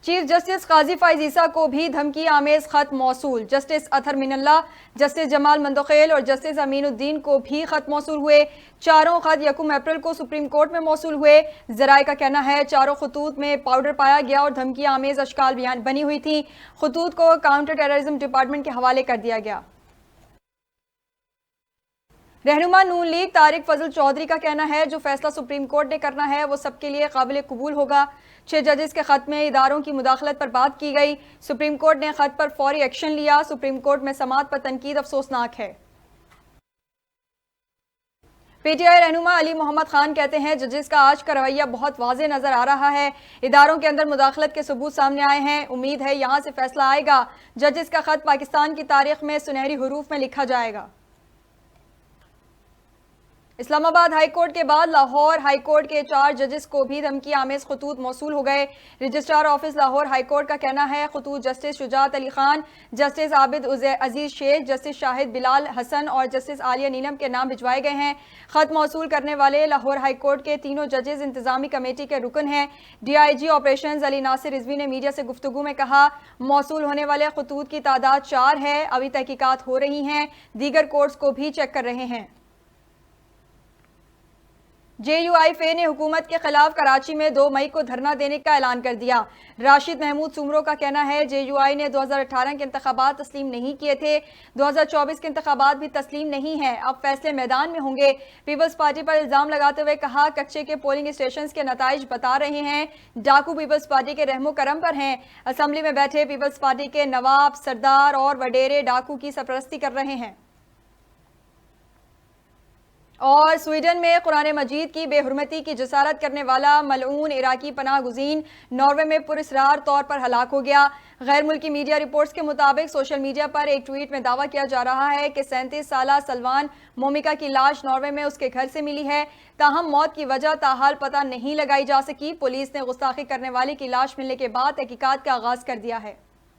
Chief justice काजी फाइज ईसा को भी धमकी आमेज खत मौसूल। जस्टिस अतहर मिनल्ला, जस्टिस जमाल मंदोखेल और जस्टिस अमीनुद्दीन को भी खत मौसूल हुए। चारों खत 1 अप्रैल को सुप्रीम कोर्ट में मौसूल हुए। जराये का कहना है चारों खतूत में पाउडर पाया गया और धमकी आमेज अशकाल बयान बनी हुई थी। खतूत को काउंटर टेररिज्म डिपार्टमेंट के हवाले कर दिया गया। रहनुमा नून लीग तारिक फजल चौधरी का कहना है जो फैसला सुप्रीम कोर्ट ने करना है वो सबके लिए काबिल कबूल होगा। 6 जजेस के खत में इदारों की मुदाखलत पर बात की गई। सुप्रीम कोर्ट ने खत पर फौरी एक्शन लिया। सुप्रीम कोर्ट में समाअत पर तनकीद अफसोसनाक है। पीटीआई रहनुमा अली मोहम्मद खान कहते हैं जजेस का आज का रवैया बहुत वाज़ेह नजर आ रहा है। इदारों के अंदर मुदाखलत के सबूत सामने आए हैं। उम्मीद है यहां से फैसला आएगा। जजेस का खत पाकिस्तान की तारीख में सुनहरी हरूफ में लिखा जाएगा। इस्लामाबाद हाई कोर्ट के बाद लाहौर हाई कोर्ट के 4 जजेस को भी धमकी आमेज खतूत मौसूल हो गए। Registrar office Lahore high court का कहना है खतूत justice Shujaat Ali Khan, justice Abid Aziz Shaikh, justice Shahid Bilal Hasan और जस्टिस आलिया नीलम के नाम भिजवाए गए हैं। खत मौसूल करने वाले लाहौर हाई कोर्ट के तीनों जजेस इंतजामी कमेटी के रुकन हैं। DIG ऑपरेशन अली नासिर रिजवी ने मीडिया से गुफ्तगू में कहा मौसूल होने वाले खतूत की तादाद 4 है। अभी तहकीकात हो रही हैं। दीगर कोर्ट्स को भी चेक कर रहे हैं। JUIFA ने हुकूमत के खिलाफ कराची में 2 मई को धरना देने का ऐलान कर दिया। राशिद महमूद सुमरो का कहना है JUI ने 2018 के इंतखाबात तस्लीम नहीं किए थे। 2024 के इंतखाबात भी तस्लीम नहीं है। अब फैसले मैदान में होंगे। पीपल्स पार्टी पर इल्जाम लगाते हुए कहा कच्चे के पोलिंग स्टेशन के नताइज बता रहे हैं डाकू पीपल्स पार्टी के रहमो करम पर हैं। असम्बली में बैठे पीपल्स पार्टी के नवाब, सरदार और वडेरे डाकू की सरपरस्ती कर रहे हैं। और स्वीडन में कुरान मजीद की बेहुरमती की जसारत करने वाला मलऊन इराकी पनाह गुज़ीन नॉर्वे में पुरस्रार तौर पर हलाक हो गया। गैर मुल्की मीडिया रिपोर्ट्स के मुताबिक सोशल मीडिया पर एक ट्वीट में दावा किया जा रहा है कि 37 साला सलमान मोमिका की लाश नॉर्वे में उसके घर से मिली है। ताहम मौत की वजह ताहाल पता नहीं लगाई जा सकी। पुलिस ने गुस्ताखी करने वाले की लाश मिलने के बाद तहकीकात का आगाज कर दिया है।